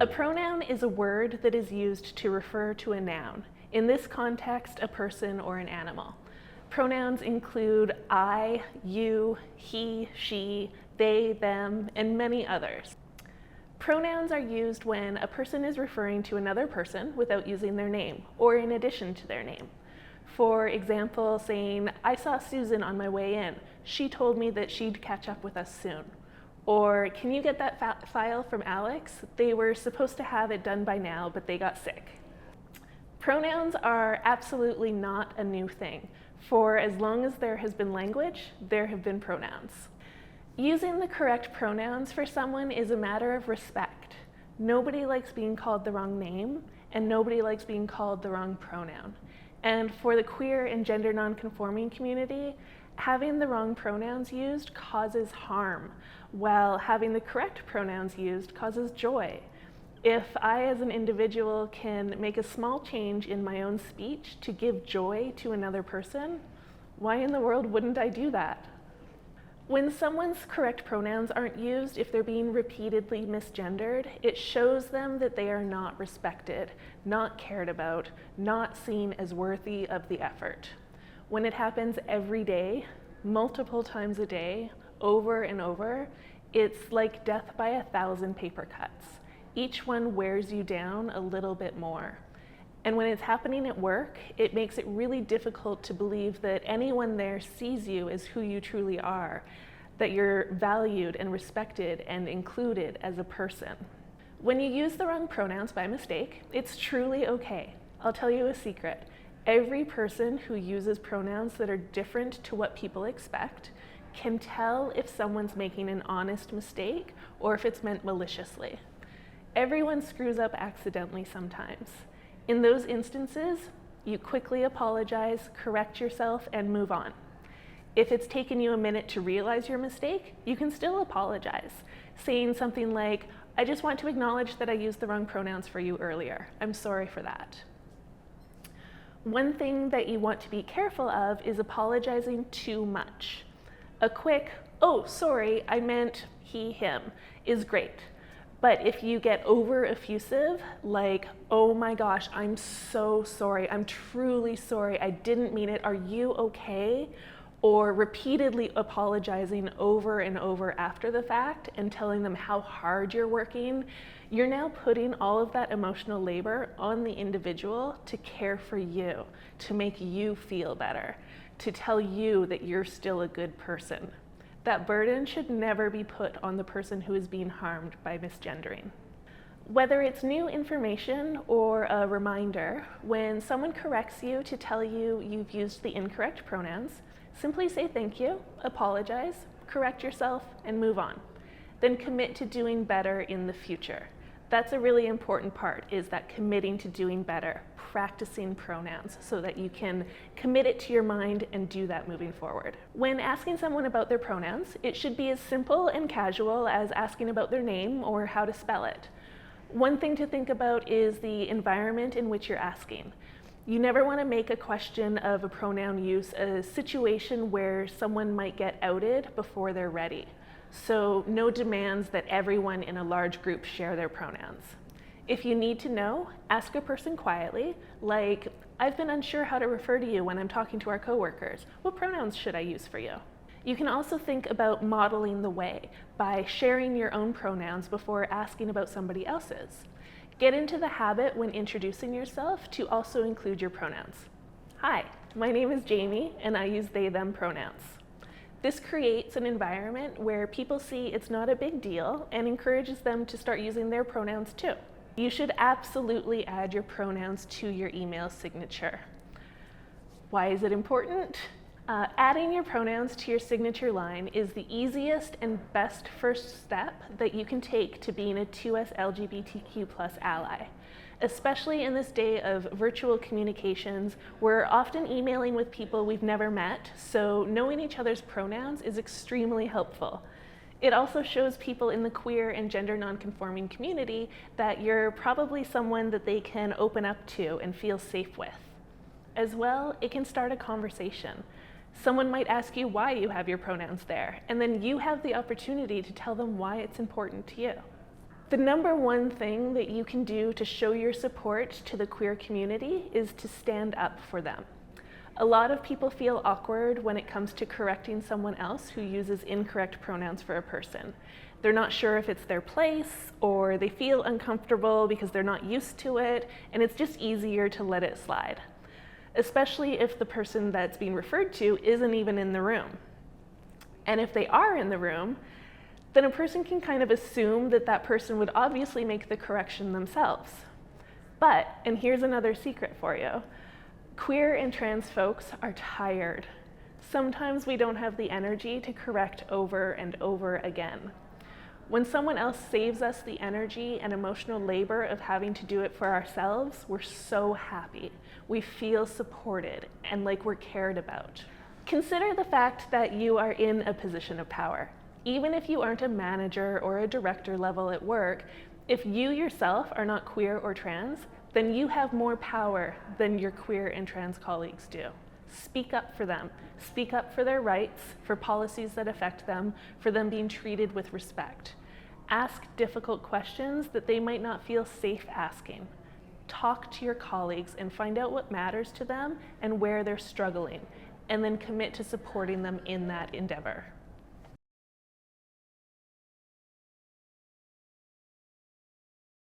A pronoun is a word that is used to refer to a noun. In this context, a person or an animal. Pronouns include I, you, he, she, they, them, and many others. Pronouns are used when a person is referring to another person without using their name, or in addition to their name. For example, saying, I saw Susan on my way in. She told me that she'd catch up with us soon. Or, can you get that file from Alex? They were supposed to have it done by now, but they got sick. Pronouns are absolutely not a new thing. For as long as there has been language, there have been pronouns. Using the correct pronouns for someone is a matter of respect. Nobody likes being called the wrong name, and nobody likes being called the wrong pronoun. And for the queer and gender nonconforming community, having the wrong pronouns used causes harm, while having the correct pronouns used causes joy. If I, as an individual, can make a small change in my own speech to give joy to another person, why in the world wouldn't I do that? When someone's correct pronouns aren't used, if they're being repeatedly misgendered, it shows them that they are not respected, not cared about, not seen as worthy of the effort. When it happens every day, multiple times a day, over and over, it's like death by 1,000 paper cuts. Each one wears you down a little bit more. And when it's happening at work, it makes it really difficult to believe that anyone there sees you as who you truly are, that you're valued and respected and included as a person. When you use the wrong pronouns by mistake, it's truly okay. I'll tell you a secret. Every person who uses pronouns that are different to what people expect can tell if someone's making an honest mistake or if it's meant maliciously. Everyone screws up accidentally sometimes. In those instances, you quickly apologize, correct yourself, and move on. If it's taken you a minute to realize your mistake, you can still apologize, saying something like, I just want to acknowledge that I used the wrong pronouns for you earlier. I'm sorry for that. One thing that you want to be careful of is apologizing too much. A quick, oh, sorry, I meant he, him, is great. But if you get over effusive, like, oh my gosh, I'm so sorry, I'm truly sorry, I didn't mean it, are you okay? Or repeatedly apologizing over and over after the fact and telling them how hard you're working, you're now putting all of that emotional labor on the individual to care for you, to make you feel better, to tell you that you're still a good person. That burden should never be put on the person who is being harmed by misgendering. Whether it's new information or a reminder, when someone corrects you to tell you you've used the incorrect pronouns, simply say thank you, apologize, correct yourself, and move on. Then commit to doing better in the future. That's a really important part, is that committing to doing better, practicing pronouns so that you can commit it to your mind and do that moving forward. When asking someone about their pronouns, it should be as simple and casual as asking about their name or how to spell it. One thing to think about is the environment in which you're asking. You never want to make a question of a pronoun use a situation where someone might get outed before they're ready. So no demands that everyone in a large group share their pronouns. If you need to know, ask a person quietly, like, I've been unsure how to refer to you when I'm talking to our coworkers. What pronouns should I use for you? You can also think about modeling the way by sharing your own pronouns before asking about somebody else's. Get into the habit when introducing yourself to also include your pronouns. Hi, my name is Jamie and I use they, them pronouns. This creates an environment where people see it's not a big deal and encourages them to start using their pronouns too. You should absolutely add your pronouns to your email signature. Why is it important? Adding your pronouns to your signature line is the easiest and best first step that you can take to being a 2S LGBTQ+ ally. Especially in this day of virtual communications, we're often emailing with people we've never met, so knowing each other's pronouns is extremely helpful. It also shows people in the queer and gender nonconforming community that you're probably someone that they can open up to and feel safe with. As well, it can start a conversation. Someone might ask you why you have your pronouns there, and then you have the opportunity to tell them why it's important to you. The number one thing that you can do to show your support to the queer community is to stand up for them. A lot of people feel awkward when it comes to correcting someone else who uses incorrect pronouns for a person. They're not sure if it's their place, or they feel uncomfortable because they're not used to it, and it's just easier to let it slide, especially if the person that's being referred to isn't even in the room. And if they are in the room, then a person can kind of assume that that person would obviously make the correction themselves. But, and here's another secret for you, queer and trans folks are tired. Sometimes we don't have the energy to correct over and over again. When someone else saves us the energy and emotional labor of having to do it for ourselves, we're so happy. We feel supported and like we're cared about. Consider the fact that you are in a position of power. Even if you aren't a manager or a director level at work, if you yourself are not queer or trans, then you have more power than your queer and trans colleagues do. Speak up for them. Speak up for their rights, for policies that affect them, for them being treated with respect. Ask difficult questions that they might not feel safe asking. Talk to your colleagues and find out what matters to them and where they're struggling, and then commit to supporting them in that endeavor.